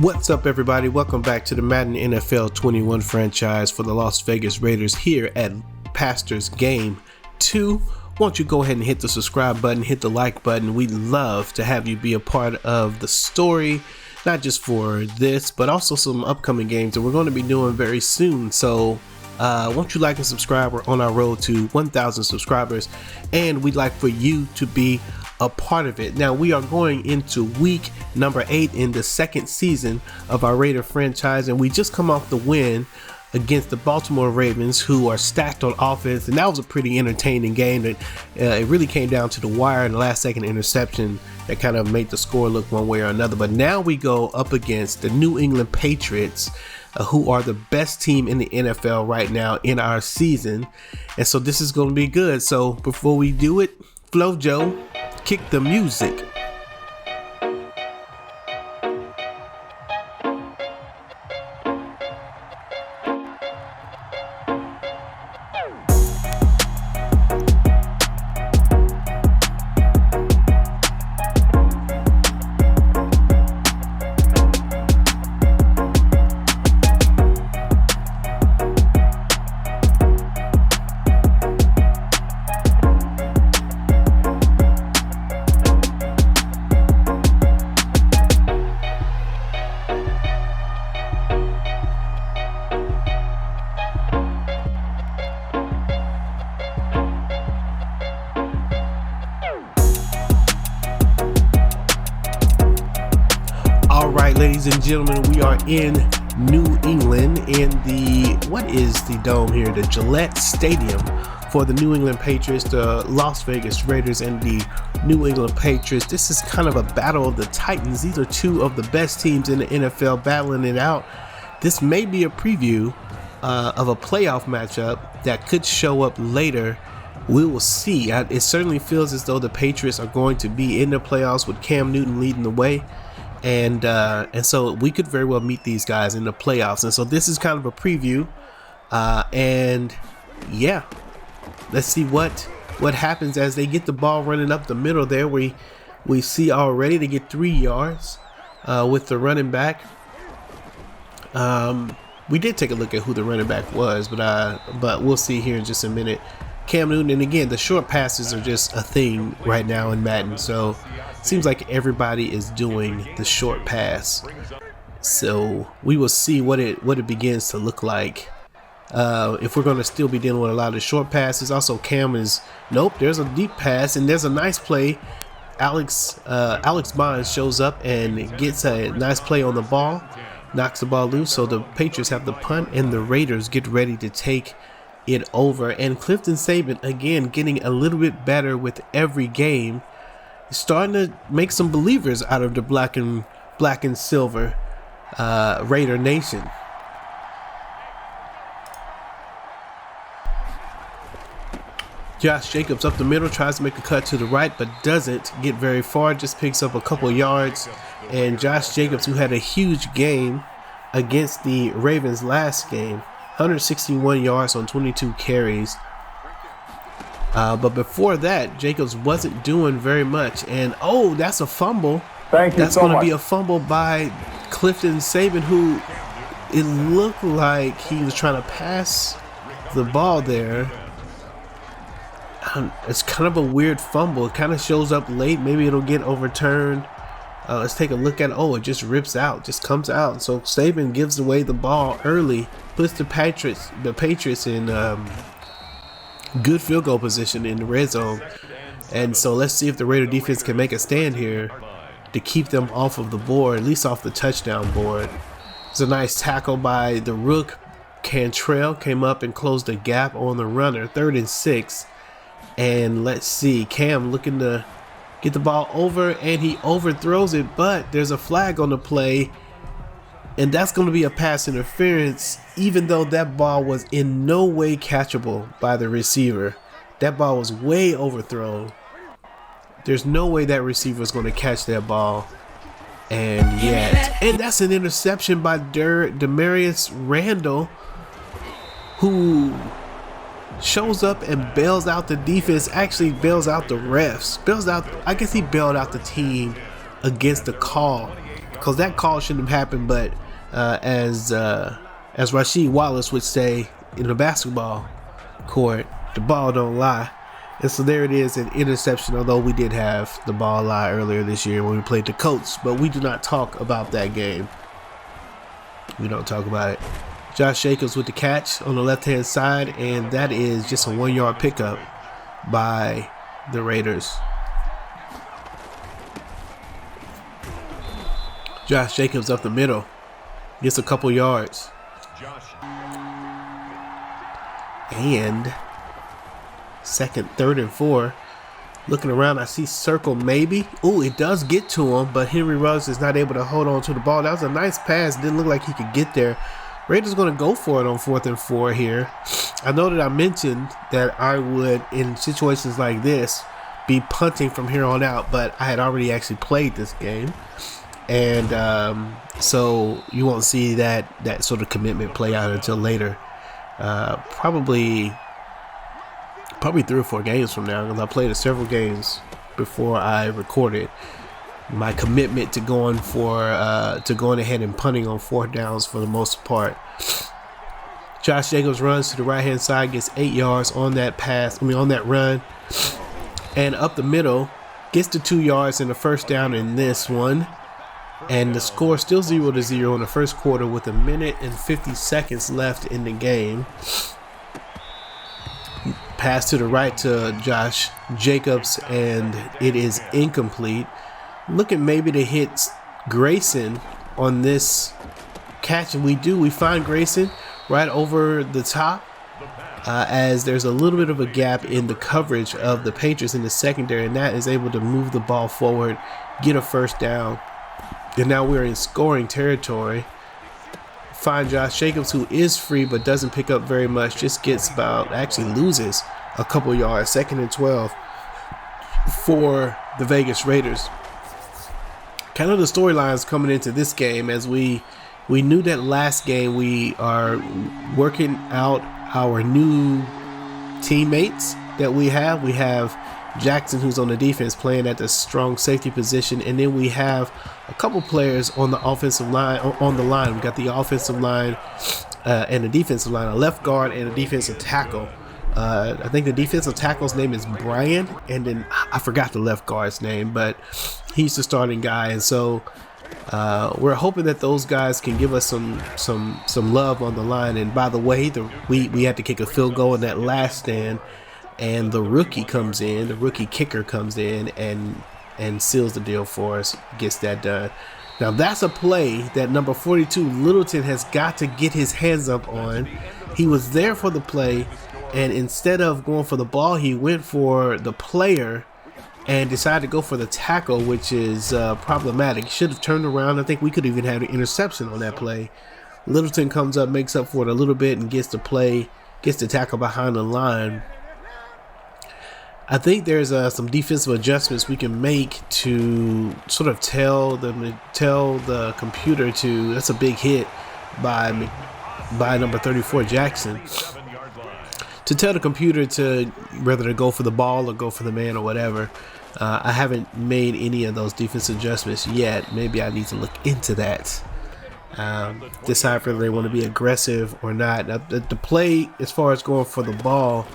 What's up, everybody? Welcome back to the Madden NFL 21 franchise for the Las Vegas Raiders here at Pastors Game 2. Won't you go ahead and hit the subscribe button, hit the like button. We'd love to have you be a part of the story, not just for this, but also some upcoming games that we're going to be doing very soon. So won't you like and subscribe? We're on our road to 1,000 subscribers, and we'd like for you to be a part of it. Now we are going into week number 8 in the second season of our Raider franchise, and we just come off the win against the Baltimore Ravens, who are stacked on offense, and that was a pretty entertaining game. That it really came down to the wire and the last second interception that kind of made the score look one way or another. But now we go up against the New England Patriots, who are the best team in the NFL right now in our season, and so this is going to be good. So before we do it, Flo Joe, kick the music. Alright, ladies and gentlemen, we are in New England in the, what is the dome here? The Gillette Stadium for the New England Patriots, the Las Vegas Raiders, and the New England Patriots. This is kind of a battle of the Titans. These are two of the best teams in the NFL battling it out. This may be a preview of a playoff matchup that could show up later. We will see. It certainly feels as though the Patriots are going to be in the playoffs with Cam Newton leading the way. And so we could very well meet these guys in the playoffs. And so this is kind of a preview. And yeah, let's see what happens as they get the ball running up the middle there. We see already they get 3 yards with the running back. We did take a look at who the running back was, but we'll see here in just a minute. Cam Newton, and again, the short passes are just a thing right now in Madden. So it seems like everybody is doing the short pass. So we will see what it begins to look like. If we're going to still be dealing with a lot of short passes. Also, Cam is, nope, there's a deep pass, and there's a nice play. Alex Bonds shows up and gets a nice play on the ball, knocks the ball loose. So the Patriots have the punt, and the Raiders get ready to take it over. And Clifton Saban, again, getting a little bit better with every game, starting to make some believers out of the black and silver Raider Nation. Josh Jacobs up the middle, tries to make a cut to the right, but doesn't get very far, just picks up a couple yards. And Josh Jacobs, who had a huge game against the Ravens last game, 161 yards on 22 carries. But before that, Jacobs wasn't doing very much. And oh, that's a fumble. Thank you. That's so going to much. be a fumble by Clifton Saban, who it looked like he was trying to pass the ball there. It's kind of a weird fumble. It kind of shows up late. Maybe it'll get overturned. Let's take a look at it. Oh, it just rips out, just comes out. So Saban gives away the ball early, puts the Patriots in good field goal position in the red zone. And so let's see if the Raider defense can make a stand here to keep them off of the board, at least off the touchdown board. It's a nice tackle by the rook. Cantrell came up and closed the gap on the runner. 3rd and 6. And let's see, Cam looking to get the ball over, and he overthrows it, but there's a flag on the play, and that's going to be a pass interference, even though that ball was in no way catchable by the receiver. That ball was way overthrown. There's no way that receiver is going to catch that ball. And yet, and that's an interception by Demarius Randall, who shows up and bails out the defense, actually bails out the refs, I guess he bailed out the team against the call. because that call shouldn't have happened. But as Rasheed Wallace would say in the basketball court, the ball don't lie. And so there it is, an interception, although we did have the ball lie earlier this year when we played the Colts. But we do not talk about that game. We don't talk about it. Josh Jacobs with the catch on the left-hand side, and that is just a 1-yard pickup by the Raiders. Josh Jacobs up the middle, gets a couple yards. And second, third, and 4. Looking around, I see circle maybe. Ooh, it does get to him, but Henry Ruggs is not able to hold on to the ball. That was a nice pass. Didn't look like he could get there. Raiders going to go for it on 4th and 4 here. I know that I mentioned that I would, in situations like this, be punting from here on out, but I had already actually played this game. And so you won't see that sort of commitment play out until later. Probably 3 or 4 games from now, because I played several games before I recorded. My commitment to going ahead and punting on 4th downs for the most part. Josh Jacobs runs to the right hand side, gets 8 yards on that on that run, and up the middle, gets to 2 yards and a first down in this one. And the score still 0-0 in the first quarter with 1 minute and 50 seconds left in the game. Pass to the right to Josh Jacobs, and it is incomplete. Looking maybe to hit Grayson on this catch, and we find Grayson right over the top, as there's a little bit of a gap in the coverage of the Patriots in the secondary, and that is able to move the ball forward, get a first down. And now we're in scoring territory. Find Josh Jacobs, who is free but doesn't pick up very much, just loses a couple yards. 2nd and 12 for the Vegas Raiders. Kind of the storylines coming into this game, as we knew that last game we are working out our new teammates that we have. We have Jackson, who's on the defense, playing at the strong safety position, and then we have a couple players on the offensive line. On the line, we got the offensive line and the defensive line, a left guard and a defensive tackle. I think the defensive tackle's name is Brian, and then I forgot the left guard's name, but he's the starting guy. And so we're hoping that those guys can give us some love on the line. And by the way, we had to kick a field goal in that last stand, and the rookie kicker comes in and seals the deal for us, gets that done. Now that's a play that number 42 Littleton has got to get his hands up on. He was there for the play, and instead of going for the ball, he went for the player and decided to go for the tackle, which is problematic. He should have turned around. I think we could even have an interception on that play. Littleton comes up, makes up for it a little bit, and gets the tackle behind the line. I think there's some defensive adjustments we can make to sort of tell the computer to. That's a big hit by number 34 Jackson, to tell the computer to whether to go for the ball or go for the man or whatever. I haven't made any of those defensive adjustments yet. Maybe I need to look into that. Decide whether they want to be aggressive or not. Now, the play, as far as going for the ball,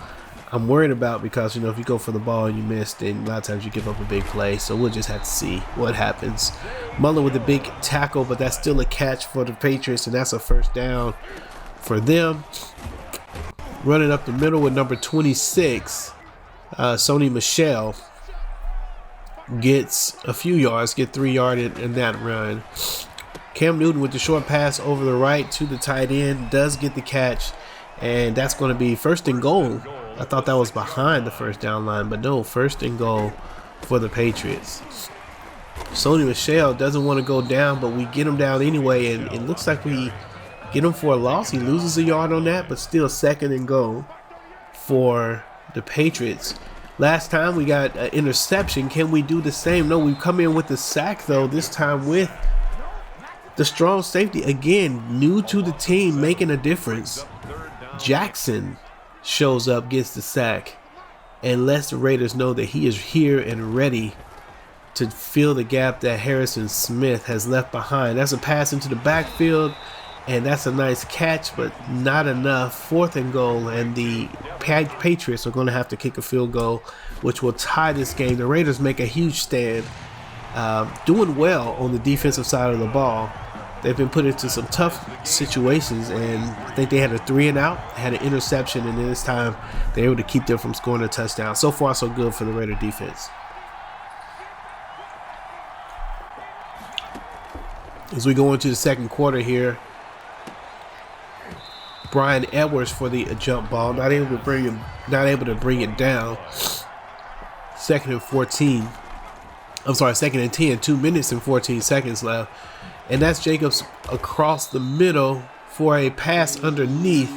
I'm worried about, because if you go for the ball and you miss, then a lot of times you give up a big play. So we'll just have to see what happens. Mullen with a big tackle, but that's still a catch for the Patriots, and that's a first down for them. Running up the middle with number 26, Sony Michel gets a few yards, get 3 yards in that run. Cam Newton with the short pass over the right to the tight end, does get the catch, and that's going to be 1st and goal. I thought that was behind the first down line, but no, 1st and goal for the Patriots. Sony Michel doesn't want to go down, but we get him down anyway, and it looks like we get him for a loss. He loses a yard on that, but still 2nd and goal for the Patriots. Last time we got an interception. Can we do the same? No, we come in with the sack, though, this time with the strong safety. Again, new to the team, making a difference. Jackson shows up, gets the sack, and lets the Raiders know that he is here and ready to fill the gap that Harrison Smith has left behind. That's a pass into the backfield, and that's a nice catch, but not enough. 4th and goal, and the Patriots are going to have to kick a field goal, which will tie this game. The Raiders make a huge stand, doing well on the defensive side of the ball. They've been put into some tough situations, and I think they had a 3-and-out, had an interception, and then this time they were able to keep them from scoring a touchdown. So far, so good for the Raider defense. As we go into the second quarter here, Brian Edwards for the jump ball, not able to bring it down. 2nd and 14. I'm sorry, 2nd and 10. 2 minutes and 14 seconds left. And that's Jacobs across the middle for a pass underneath.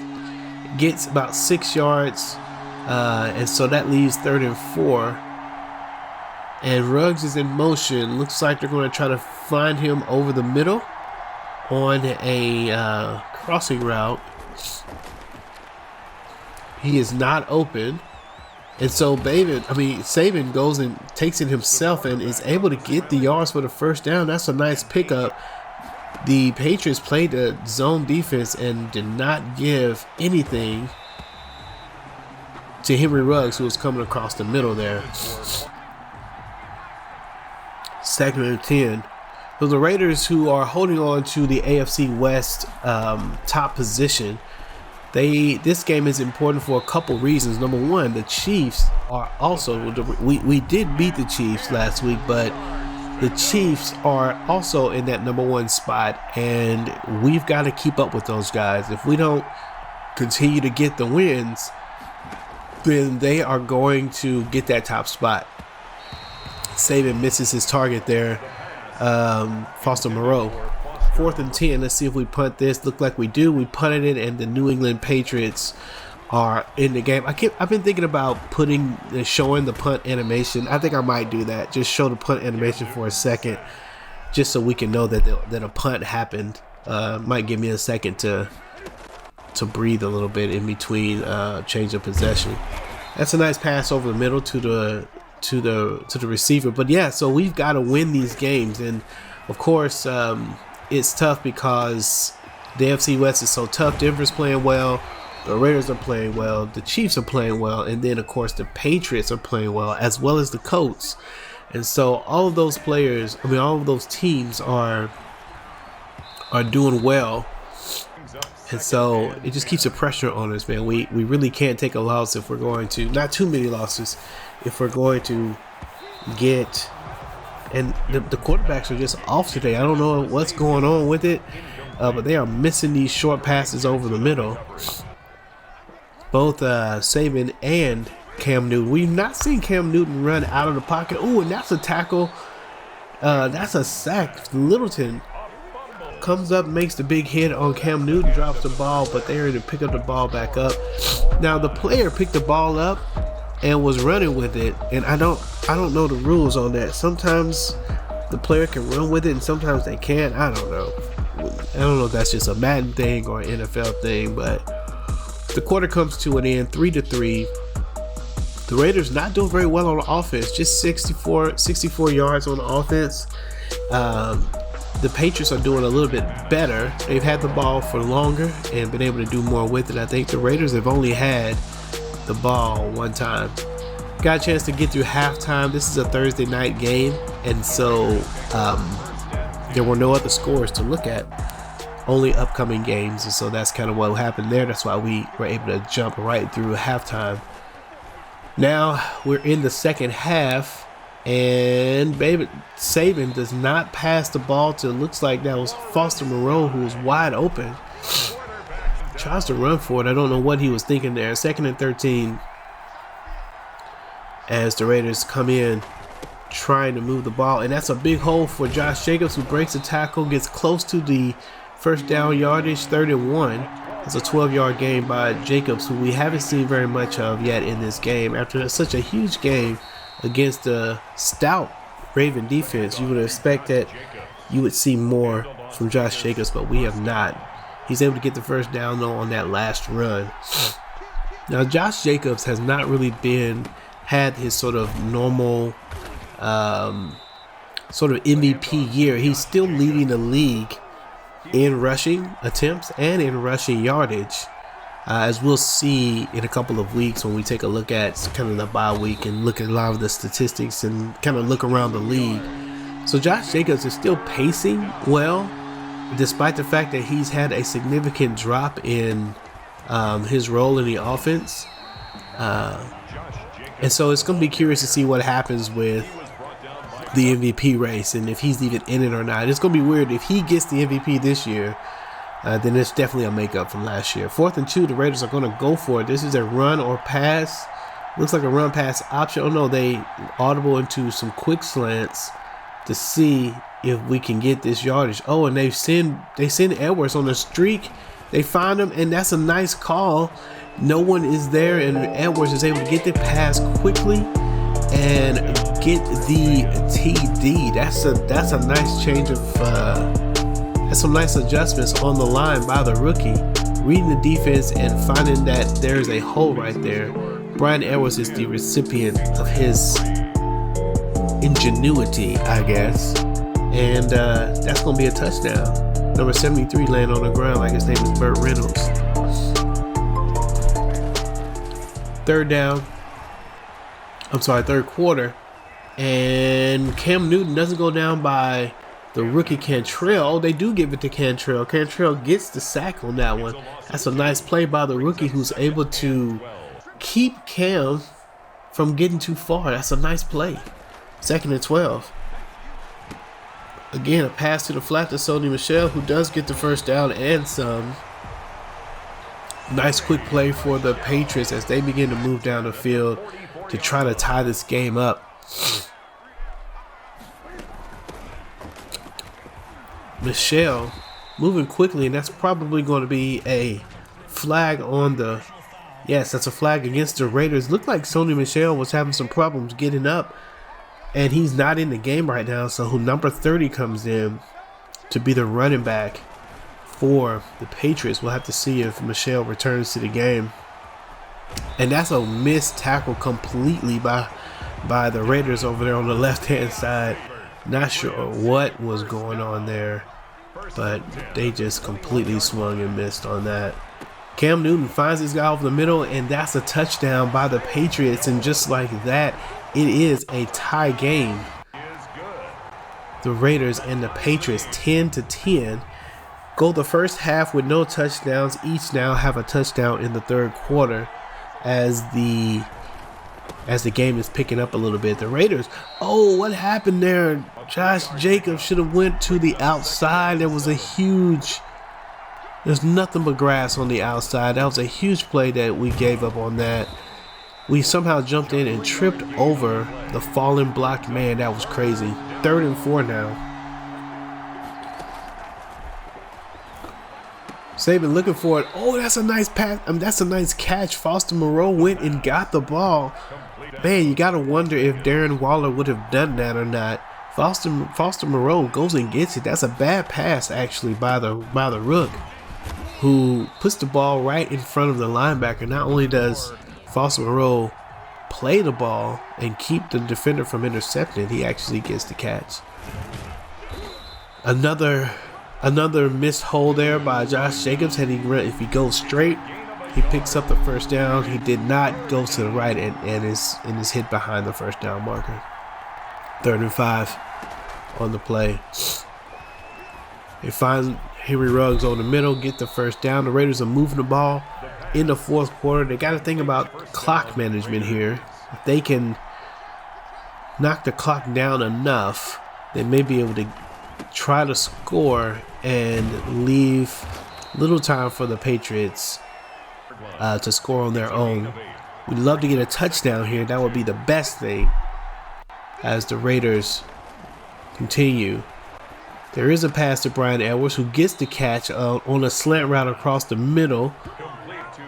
Gets about 6 yards. And so that leaves 3rd and 4. And Ruggs is in motion. Looks like they're going to try to find him over the middle on a crossing route. He is not open. And so Saban goes and takes it himself and is able to get the yards for the first down. That's a nice pickup. The Patriots played the zone defense and did not give anything to Henry Ruggs, who was coming across the middle there. 2nd and 10. So the Raiders, who are holding on to the AFC West top position, this game is important for a couple reasons. Number one, the Chiefs are also, we did beat the Chiefs last week, but the Chiefs are also in that number 1 spot, and we've got to keep up with those guys. If we don't continue to get the wins, then they are going to get that top spot. Saban misses his target there. Foster Moreau. 4th and 10. Let's see if we punt this. Look like we do. We punted it, and the New England Patriots are in the game. I've been thinking about showing the punt animation. I think I might do that. Just show the punt animation for a second, just so we can know that a punt happened. Might give me a second to breathe a little bit in between change of possession. That's a nice pass over the middle to the receiver. But yeah, so we've got to win these games, and of course it's tough because the AFC West is so tough. Denver's playing well, the Raiders are playing well, the Chiefs are playing well, and then of course the Patriots are playing well, as well as the Colts. And so all of those all of those teams are doing well. And so it just keeps the pressure on us, man. We really can't take a loss if we're going to, not too many losses, if we're going to get, and the quarterbacks are just off today. I don't know what's going on with it, but they are missing these short passes over the middle. Both Saban and Cam Newton. We've not seen Cam Newton run out of the pocket. Oh, and that's a tackle. That's a sack. Littleton comes up, makes the big hit on Cam Newton, drops the ball, but they're able to pick up the ball back up. Now the player picked the ball up and was running with it, and I don't know the rules on that. Sometimes the player can run with it and sometimes they can't. I don't know if that's just a Madden thing or an NFL thing, but the quarter comes to an end, 3-3. The Raiders not doing very well on the offense, just 64 yards on the offense. The Patriots are doing a little bit better. They've had the ball for longer and been able to do more with it. I think the Raiders have only had the ball one time. Got a chance to get through halftime. This is a Thursday night game, and so there were no other scores to look at, only upcoming games, and so that's kind of what happened there. That's why we were able to jump right through halftime. Now we're in the second half, and Saban does not pass the ball to, looks like that was Foster Moreau, who was wide open. Tries to run for it. I don't know what he was thinking there. 2nd and 13 as the Raiders come in trying to move the ball, and that's a big hole for Josh Jacobs, who breaks a tackle, gets close to the first down yardage. 3rd and 1. It's a 12-yard gain by Jacobs, who we haven't seen very much of yet in this game. After such a huge game against a stout Raven defense, you would expect that you would see more from Josh Jacobs, but we have not. He's able to get the first down, though, on that last run. Now, Josh Jacobs has not really had his sort of normal sort of MVP year. He's still leading the league in rushing attempts and in rushing yardage, as we'll see in a couple of weeks when we take a look at kind of the bye week and look at a lot of the statistics and kind of look around the league. So Josh Jacobs is still pacing well, despite the fact that he's had a significant drop in his role in the offense. And so it's going to be curious to see what happens with the MVP race and if he's even in it or not. It's going to be weird if he gets the MVP this year. Then it's definitely a makeup from last year. 4th and 2, the Raiders are going to go for it. This is a run or pass. Looks like a run pass option. Oh no, they audible into some quick slants to see if we can get this yardage. Oh, and they send Edwards on a streak. They find him, and that's a nice call. No one is there, and Edwards is able to get the pass quickly and get the TD. That's a nice change of that's some nice adjustments on the line by the rookie, reading the defense and finding that there's a hole right there. Brian Edwards is the recipient of his ingenuity, I guess, and that's gonna be a touchdown. Number 73 laying on the ground like his name is Burt Reynolds. 3rd quarter, and Cam Newton doesn't go down by the rookie Cantrell. Oh, they do give it to Cantrell. Cantrell gets the sack on that one. That's a nice play by the rookie who's able to keep Cam from getting too far. That's a nice play. 2nd and 12. Again, a pass to the flat to Sony Michel, who does get the first down and some. Nice quick play for the Patriots as they begin to move down the field to try to tie this game up. Michel moving quickly, and that's probably going to be a flag on the... Yes, that's a flag against the Raiders. Looked like Sony Michel was having some problems getting up, and he's not in the game right now. So number 30 comes in to be the running back for the Patriots. We'll have to see if Michel returns to the game. And that's a missed tackle completely by the Raiders over there on the left-hand side. Not sure what was going on there, but they just completely swung and missed on that. Cam Newton finds this guy over the middle, and that's a touchdown by the Patriots. And just like that, it is a tie game. The Raiders and the Patriots 10-10 go the first half with no touchdowns. Each now have a touchdown in the 3rd quarter as the game is picking up a little bit. The Raiders, oh, what happened there? Josh Jacobs should have went to the outside. There's nothing but grass on the outside. That was a huge play that we gave up on that. We somehow jumped in and tripped over the fallen blocked man. That was crazy. 3rd and 4 now. Saban looking for it. Oh, that's a nice pass. That's a nice catch. Foster Moreau went and got the ball. Man, you got to wonder if Darren Waller would have done that or not. Foster Moreau goes and gets it. That's a bad pass, actually, by the Rook, who puts the ball right in front of the linebacker. Not only does Foster Moreau play the ball and keep the defender from intercepting, he actually gets the catch. Another missed hole there by Josh Jacobs. If he goes straight, he picks up the first down. He did not go to the right and is hit behind the first down marker. 3rd and 5 on the play. They find Henry Ruggs on the middle, get the first down. The Raiders are moving the ball in the 4th quarter. They got to think about clock management here. If they can knock the clock down enough, they may be able to try to score and leave little time for the Patriots to score on their own. We'd love to get a touchdown here. That would be the best thing as the Raiders continue. There is a pass to Brian Edwards, who gets the catch on a slant route across the middle.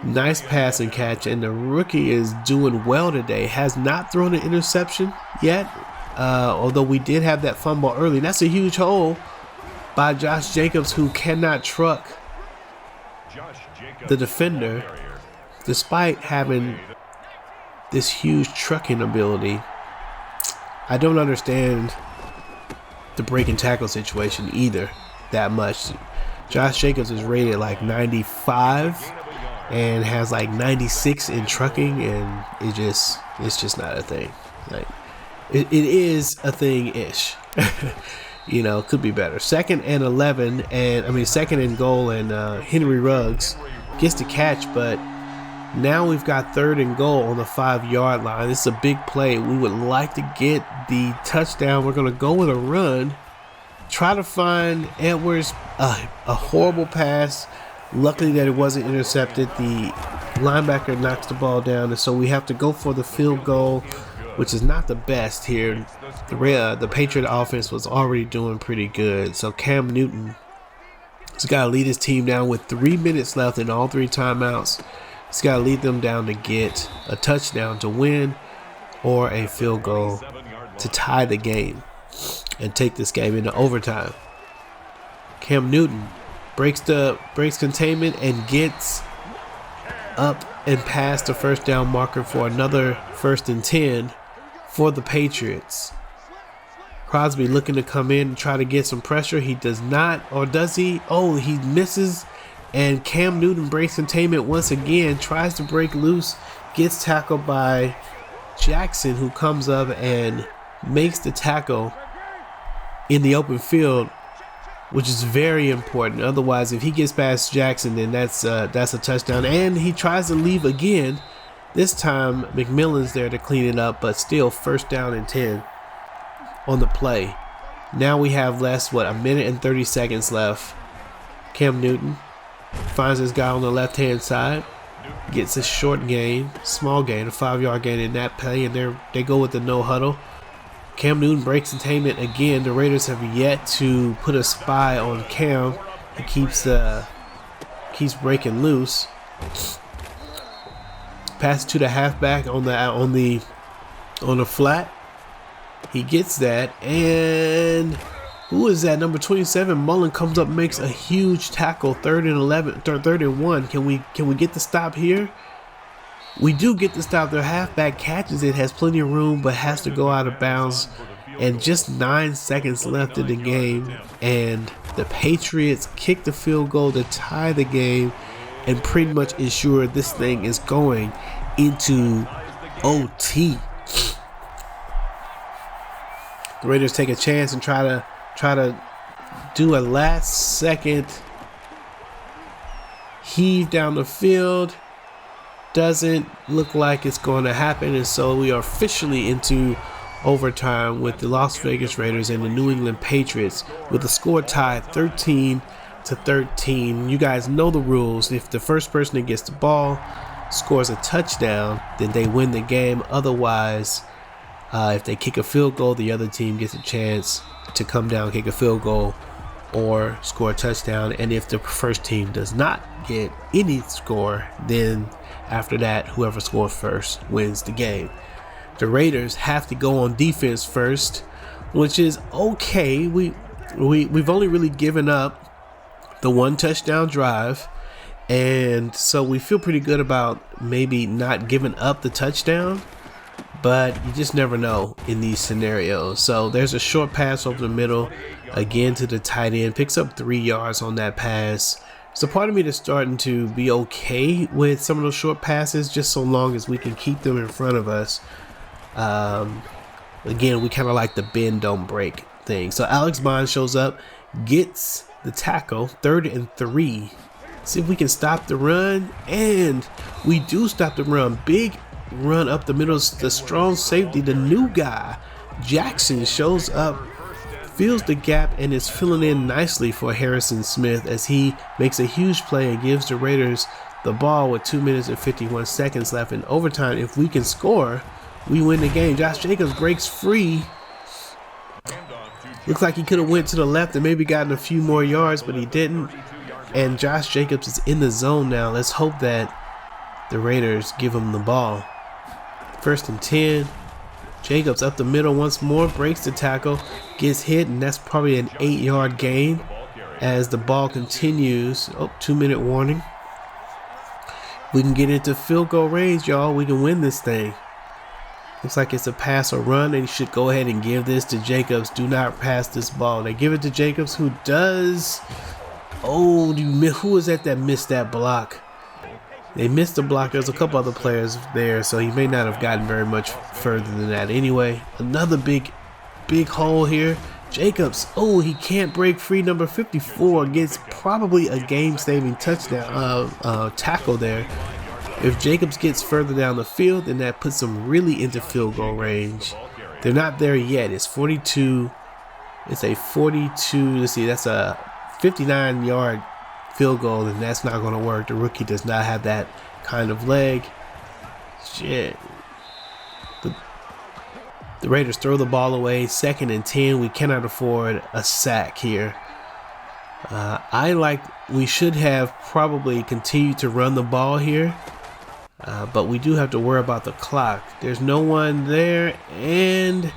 Nice pass and catch, and the rookie is doing well today. Has not thrown an interception yet, although we did have that fumble early. That's a huge hole by Josh Jacobs, who cannot truck the defender despite having this huge trucking ability. I don't understand the break and tackle situation either that much. Josh Jacobs is rated like 95 and has like 96 in trucking, and it's just not a thing. Like it is a thing-ish. You know, could be better. 2nd and 11, and I mean 2nd and goal, and Henry Ruggs gets the catch, but now we've got 3rd and goal on the 5-yard line. This is a big play. We would like to get the touchdown. We're going to go with a run. Try to find Edwards. A horrible pass. Luckily that it wasn't intercepted. The linebacker knocks the ball down, and so we have to go for the field goal, which is not the best here. The Patriot offense was already doing pretty good. So Cam Newton has got to lead his team down with 3 minutes left in all 3 timeouts. He's got to lead them down to get a touchdown to win, or a field goal to tie the game and take this game into overtime. Cam Newton breaks containment and gets up and past the first down marker for another 1st and 10 for the Patriots. Crosby looking to come in and try to get some pressure. He does not, or does he? Oh, he misses. And Cam Newton breaks containment once again, tries to break loose, gets tackled by Jackson, who comes up and makes the tackle in the open field, which is very important. Otherwise, if he gets past Jackson, then that's a touchdown. And he tries to leave again. This time, McMillan's there to clean it up, but still 1st down and 10 on the play. Now we have less, a minute and 30 seconds left. Cam Newton finds this guy on the left-hand side, gets a short gain, small gain, a 5-yard gain in that play, and they go with the no huddle. Cam Newton breaks containment again. The Raiders have yet to put a spy on Cam. He keeps breaking loose. Pass to the halfback on the flat. He gets that, and who is that? Number 27, Mullen comes up, makes a huge tackle. 3rd and 11, 3rd and 1. Can we get the stop here? We do get the stop. Their halfback catches it, has plenty of room, but has to go out of bounds. And just 9 seconds left in the game, and the Patriots kick the field goal to tie the game and pretty much ensure this thing is going into OT. The Raiders take a chance and try to do a last-second heave down the field. Doesn't look like it's going to happen, and so we are officially into overtime with the Las Vegas Raiders and the New England Patriots with the score tied 13-13. You guys know the rules. If the first person that gets the ball scores a touchdown, then they win the game. Otherwise, if they kick a field goal, the other team gets a chance to come down, kick a field goal, or score a touchdown. And if the first team does not get any score, then after that, whoever scores first wins the game. The Raiders have to go on defense first, which is okay. We've only really given up the 1 touchdown drive, and so we feel pretty good about maybe not giving up the touchdown, but you just never know in these scenarios. So there's a short pass over the middle, again to the tight end, picks up 3 yards on that pass. So part of me is starting to be okay with some of those short passes, just so long as we can keep them in front of us. Again, we kind of like the bend don't break thing. So Alex Bond shows up, gets the tackle, 3rd and 3. See if we can stop the run, and we do stop the run. Big run up the middle. The strong safety, the new guy, Jackson, shows up, fills the gap, and is filling in nicely for Harrison Smith as he makes a huge play and gives the Raiders the ball with 2 minutes and 51 seconds left in overtime. If we can score, we win the game. Josh Jacobs breaks free. Looks like he could have went to the left and maybe gotten a few more yards, but he didn't. And Josh Jacobs is in the zone now. Let's hope that the Raiders give him the ball. 1st and 10. Jacobs up the middle once more, breaks the tackle, gets hit, and that's probably an 8-yard gain as the ball continues. 2-minute warning. We can get into field goal range, y'all. We can win this thing. Looks like it's a pass or run, and he should go ahead and give this to Jacobs. Do not pass this ball. They give it to Jacobs, who does. Oh, who was that missed that block? They missed the block. There's a couple other players there, so he may not have gotten very much further than that. Anyway, another big hole here. Jacobs, oh, he can't break free. Number 54 gets probably a game-saving touchdown tackle there. If Jacobs gets further down the field, then that puts them really into field goal range. They're not there yet. It's 42. It's a 42. Let's see, that's a 59-yard field goal, and that's not going to work. The rookie does not have that kind of leg. Shit. The Raiders throw the ball away. 2nd and 10. We cannot afford a sack here. We should have probably continued to run the ball here. But we do have to worry about the clock. There's no one there, and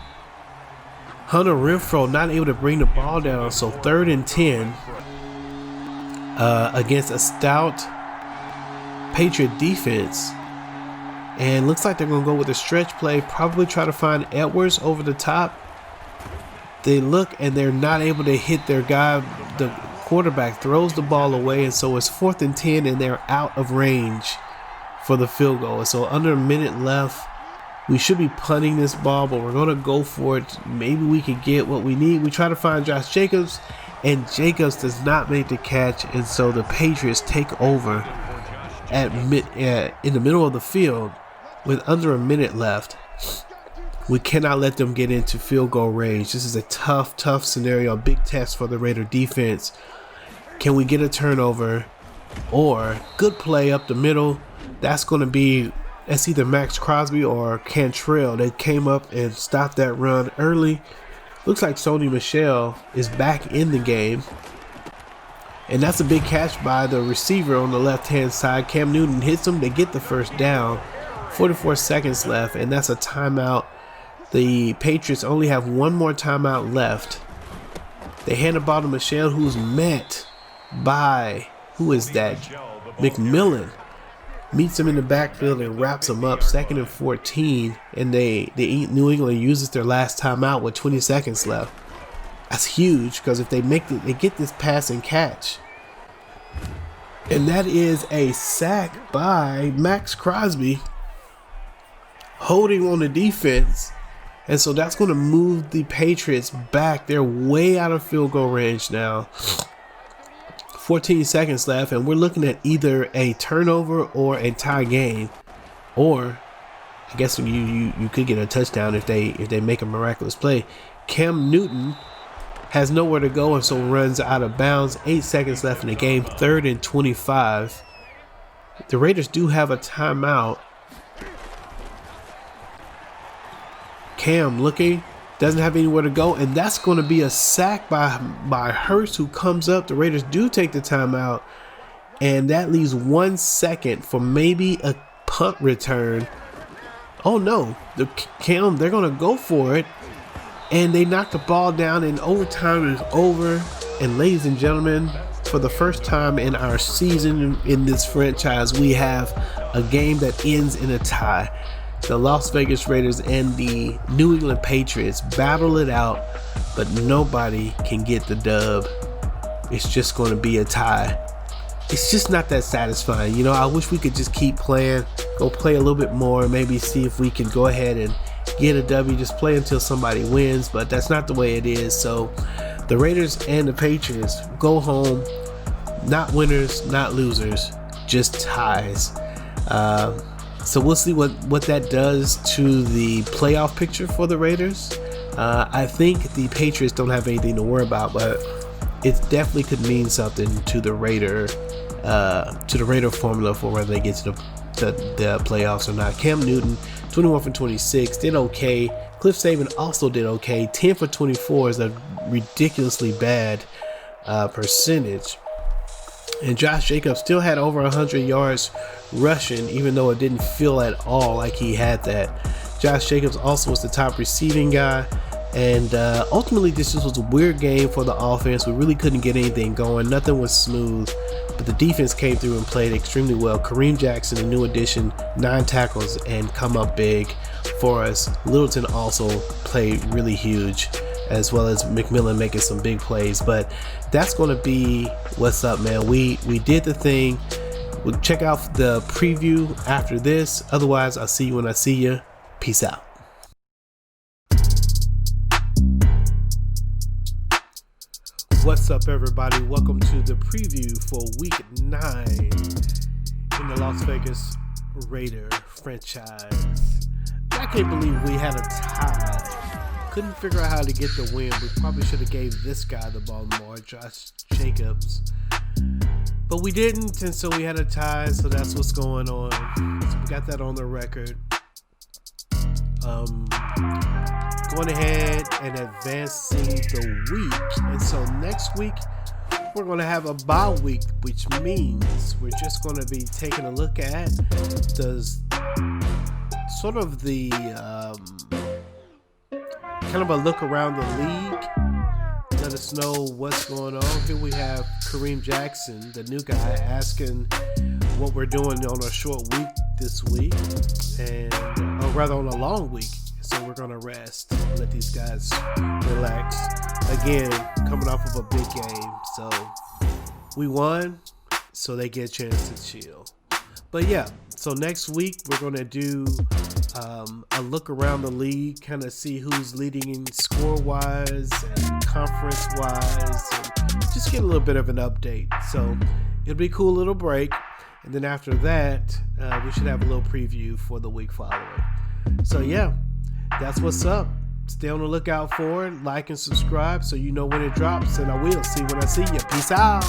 Hunter Renfrow not able to bring the ball down. So 3rd and 10 against a stout Patriot defense. And looks like they're going to go with a stretch play, probably try to find Edwards over the top. They look, and they're not able to hit their guy. The quarterback throws the ball away, and so it's 4th and 10, and they're out of range for the field goal. So under a minute left, we should be punting this ball, but we're going to go for it. Maybe we can get what we need. We try to find Josh Jacobs, and Jacobs does not make the catch, and so the Patriots take over in the middle of the field with under a minute left. We cannot let them get into field goal range. This is a tough scenario, a big test for the Raider defense. Can we get a turnover or good play up the middle? That's either Max Crosby or Cantrell. They came up and stopped that run early. Looks like Sony Michel is back in the game. And that's a big catch by the receiver on the left-hand side. Cam Newton hits him. They get the first down. 44 seconds left, and that's a timeout. The Patriots only have one more timeout left. They hand the ball to Michel, who's met by, who is that? McMillan. Meets him in the backfield and wraps him up. 2nd and 14, and New England uses their last timeout with 20 seconds left. That's huge, because if they get this pass and catch. And that is a sack by Max Crosby, holding on the defense. And so that's going to move the Patriots back. They're way out of field goal range now. 14 seconds left, and we're looking at either a turnover or a tie game, or I guess you could get a touchdown if they make a miraculous play. Cam Newton has nowhere to go, and so runs out of bounds. 8 seconds left in the game. 3rd and 25. The Raiders do have a timeout. Cam looking, doesn't have anywhere to go, and that's going to be a sack by Hurst, who comes up. The Raiders do take the timeout, and that leaves 1 second for maybe a punt return. Oh no, they're going to go for it, and they knock the ball down, and overtime is over. And ladies and gentlemen, for the first time in our season in this franchise, we have a game that ends in a tie. The Las Vegas Raiders and the New England Patriots battle it out, but nobody can get the dub. It's just going to be a tie. It's just not that satisfying. You know, I wish we could just keep playing, go play a little bit more, maybe see if we can go ahead and get a W, just play until somebody wins, but that's not the way it is. So the Raiders and the Patriots go home, not winners, not losers, just ties. So we'll see what that does to the playoff picture for the Raiders. I think the Patriots don't have anything to worry about, but it definitely could mean something to the Raider formula for whether they get to the playoffs or not. Cam Newton, 21 for 26, did okay. Cliff Saban also did okay. 10 for 24 is a ridiculously bad percentage. And Josh Jacobs still had over 100 yards rushing, even though it didn't feel at all like he had that. Josh Jacobs also was the top receiving guy. And ultimately, this just was a weird game for the offense. We really couldn't get anything going. Nothing was smooth. But the defense came through and played extremely well. Kareem Jackson, a new addition, 9 tackles and come up big for us. Littleton also played really huge, as well as McMillan making some big plays. But that's going to be what's up, man. We did the thing. We'll check out the preview after this. Otherwise, I'll see you when I see you. Peace out. What's up, everybody? Welcome to the preview for Week 9 in the Las Vegas Raider franchise. I can't believe we had a tie. Couldn't figure out how to get the win. We probably should have gave this guy the ball more, Josh Jacobs. But we didn't, and so we had a tie, so that's what's going on. So we got that on the record. Going ahead and advancing the week. And so next week, we're going to have a bye week, which means we're just going to be taking a look at the sort of the kind of a look around the league. Let us know what's going on. Here we have Kareem Jackson, the new guy, asking what we're doing on a short week this week, or rather on a long week. So we're going to rest, let these guys relax. Again, coming off of a big game. So we won, so they get a chance to chill. But yeah, so next week we're going to do a look around the league, kind of see who's leading in score-wise and conference-wise, and just get a little bit of an update. So it'll be a cool little break. And then after that, we should have a little preview for the week following. So yeah. That's what's up. Stay on the lookout for it. Like and subscribe so you know when it drops. And I will see you when I see you. Peace out.